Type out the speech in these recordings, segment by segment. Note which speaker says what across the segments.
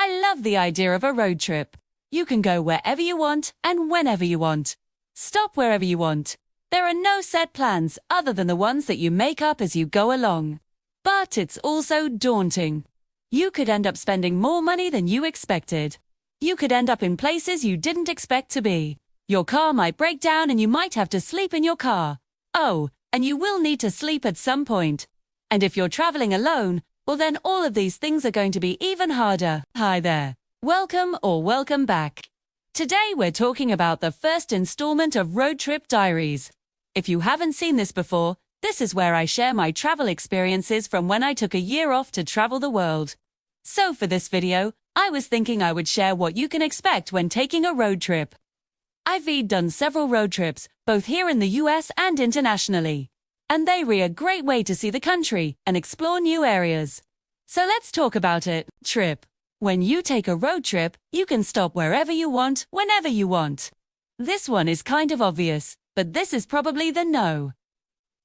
Speaker 1: I love the idea of a road trip. You can go wherever you want and whenever you want. Stop wherever you want. There are no set plans other than the ones that you make up as you go along. But it's also daunting. You could end up spending more money than you expected. You could end up in places you didn't expect to be. Your car might break down and you might have to sleep in your car. Oh, and you will need to sleep at some point. And if you're traveling alone, well then all of these things are going to be even harder. Hi there. Welcome or welcome back. Today we're talking about the first installment of Road Trip Diaries. If you haven't seen this before, this is where I share my travel experiences from when I took a year off to travel the world. So for this video, I was thinking I would share what you can expect when taking a road trip. I've done several road trips, both here in the US and internationally. And they are a great way to see the country and explore new areas. So let's talk about it. Trip. When you take a road trip, you can stop wherever you want, whenever you want. This one is kind of obvious, but this is probably the no.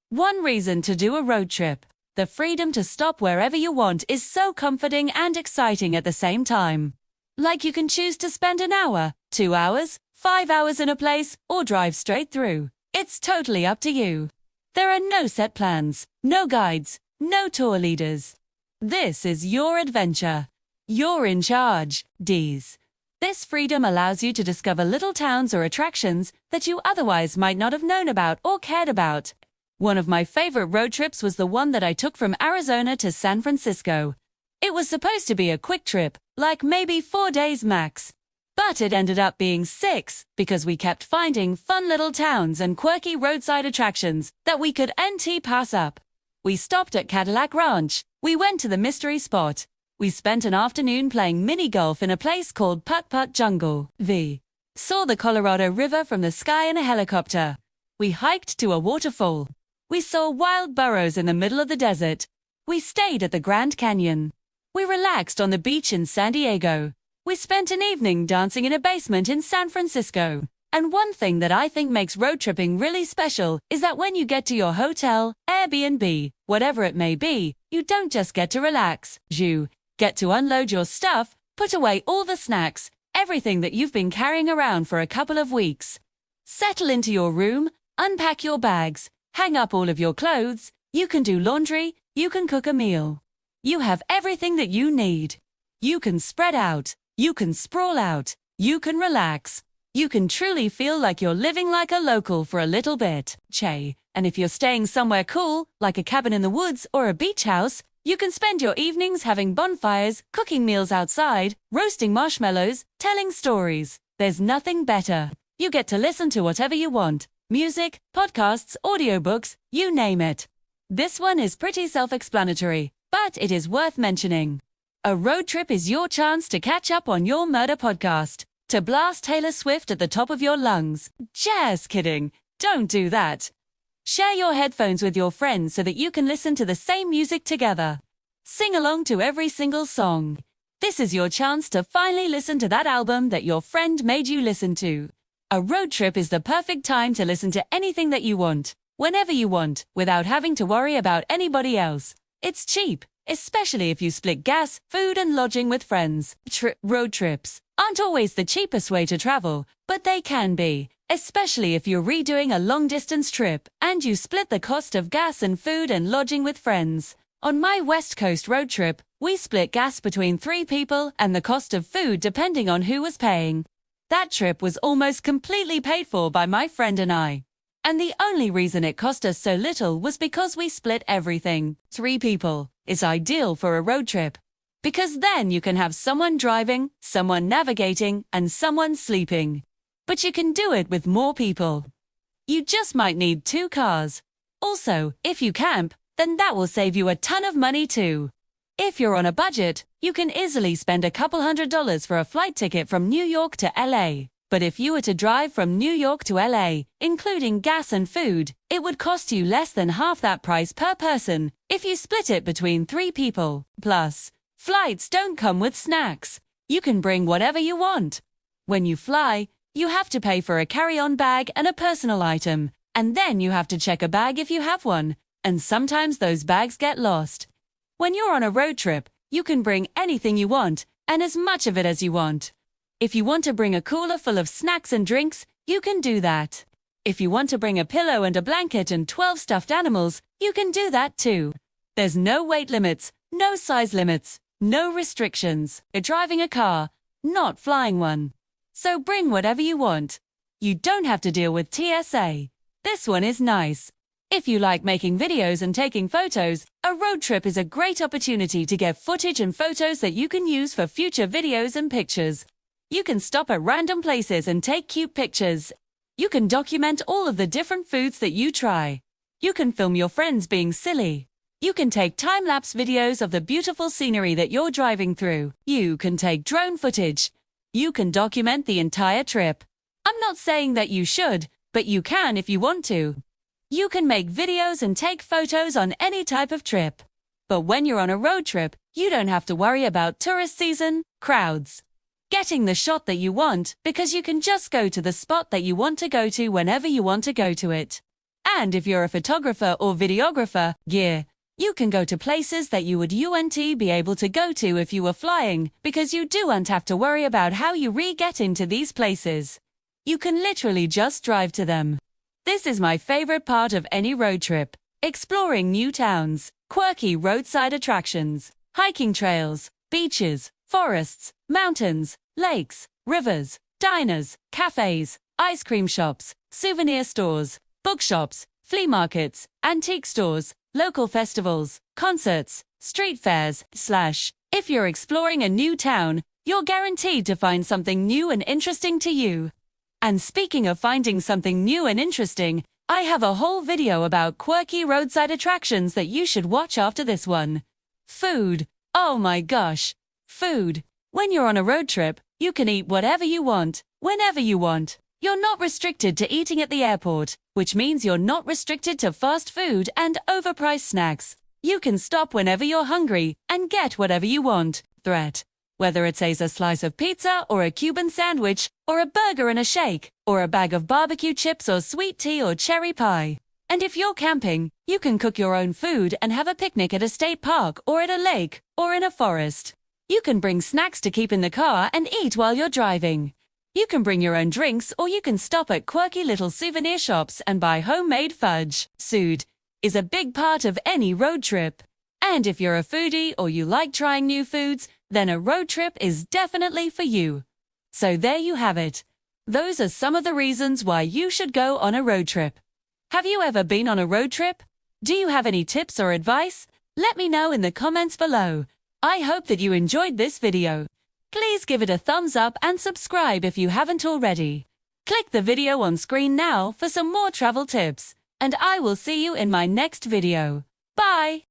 Speaker 1: One reason to do a road trip. The freedom to stop wherever you want is so comforting and exciting at the same time. Like you can choose to spend an hour, 2 hours, 5 hours in a place, or drive straight through. It's totally up to you. There are no set plans, no guides, no tour leaders. This is your adventure. You're in charge. D's. This freedom allows you to discover little towns or attractions that you otherwise might not have known about or cared about. One of my favorite road trips was the one that I took from Arizona to San Francisco. It was supposed to be a quick trip, like maybe 4 days max. But it ended up being 6 because we kept finding fun little towns and quirky roadside attractions that we could pass up. We stopped at Cadillac Ranch. We went to the mystery spot. We spent an afternoon playing mini golf in a place called Putt Putt Jungle. Saw the Colorado River from the sky in a helicopter. We hiked to a waterfall. We saw wild burros in the middle of the desert. We stayed at the Grand Canyon. We relaxed on the beach in San Diego. We spent an evening dancing in a basement in San Francisco. And one thing that I think makes road tripping really special is that when you get to your hotel, Airbnb, whatever it may be, you don't just get to relax. You get to unload your stuff, put away all the snacks, everything that you've been carrying around for a couple of weeks. Settle into your room, unpack your bags, hang up all of your clothes, you can do laundry, you can cook a meal. You have everything that you need. You can spread out, you can sprawl out, you can relax. You can truly feel like you're living like a local for a little bit. And if you're staying somewhere cool, like a cabin in the woods or a beach house, you can spend your evenings having bonfires, cooking meals outside, roasting marshmallows, telling stories. There's nothing better. You get to listen to whatever you want. Music, podcasts, audiobooks, you name it. This one is pretty self-explanatory, but it is worth mentioning. A road trip is your chance to catch up on your murder podcast, to blast Taylor Swift at the top of your lungs. Just kidding. Don't do that. Share your headphones with your friends so that you can listen to the same music together. Sing along to every single song. This is your chance to finally listen to that album that your friend made you listen to. A road trip is the perfect time to listen to anything that you want, whenever you want, without having to worry about anybody else. It's cheap, especially if you split gas, food, and lodging with friends. Road trips aren't always the cheapest way to travel, but they can be, especially if you're redoing a long-distance trip and you split the cost of gas and food and lodging with friends. On my West Coast road trip, we split gas between 3 people and the cost of food depending on who was paying. That trip was almost completely paid for by my friend and I. And the only reason it cost us so little was because we split everything. 3 people is ideal for a road trip. Because then you can have someone driving, someone navigating, and someone sleeping. But you can do it with more people. You just might need 2 cars. Also, if you camp, then that will save you a ton of money too. If you're on a budget, you can easily spend a couple $100s for a flight ticket from New York to LA. But if you were to drive from New York to LA, including gas and food, it would cost you less than half that price per person if you split it between 3 people. Plus, flights don't come with snacks. You can bring whatever you want. When you fly, you have to pay for a carry-on bag and a personal item, and then you have to check a bag if you have one, and sometimes those bags get lost. When you're on a road trip, you can bring anything you want, and as much of it as you want. If you want to bring a cooler full of snacks and drinks, you can do that. If you want to bring a pillow and a blanket and 12 stuffed animals, you can do that too. There's no weight limits, no size limits, no restrictions. You're driving a car, not flying one. So bring whatever you want. You don't have to deal with TSA. This one is nice. If you like making videos and taking photos, a road trip is a great opportunity to get footage and photos that you can use for future videos and pictures. You can stop at random places and take cute pictures. You can document all of the different foods that you try. You can film your friends being silly. You can take time-lapse videos of the beautiful scenery that you're driving through. You can take drone footage. You can document the entire trip. I'm not saying that you should, but you can if you want to. You can make videos and take photos on any type of trip. But when you're on a road trip, you don't have to worry about tourist season, crowds, getting the shot that you want, because you can just go to the spot that you want to go to whenever you want to go to it. And if you're a photographer or videographer, you can go to places that you would be able to go to if you were flying, because you don't have to worry about how you get into these places. You can literally just drive to them. This is my favorite part of any road trip: exploring new towns, quirky roadside attractions, hiking trails, beaches, forests, mountains, lakes, rivers, diners, cafes, ice cream shops, souvenir stores, bookshops, flea markets, antique stores, local festivals, concerts, street fairs, If you're exploring a new town, you're guaranteed to find something new and interesting to you. And speaking of finding something new and interesting, I have a whole video about quirky roadside attractions that you should watch after this one. Food. Oh my gosh. Food. When you're on a road trip, you can eat whatever you want, whenever you want. You're not restricted to eating at the airport, which means you're not restricted to fast food and overpriced snacks. You can stop whenever you're hungry and get whatever you want. Whether it's a slice of pizza or a Cuban sandwich or a burger and a shake or a bag of barbecue chips or sweet tea or cherry pie. And if you're camping, you can cook your own food and have a picnic at a state park or at a lake or in a forest. You can bring snacks to keep in the car and eat while you're driving. You can bring your own drinks, or you can stop at quirky little souvenir shops and buy homemade fudge. Food is a big part of any road trip. And if you're a foodie or you like trying new foods, then a road trip is definitely for you. So there you have it. Those are some of the reasons why you should go on a road trip. Have you ever been on a road trip? Do you have any tips or advice? Let me know in the comments below. I hope that you enjoyed this video. Please give it a thumbs up and subscribe if you haven't already. Click the video on screen now for some more travel tips, and I will see you in my next video. Bye!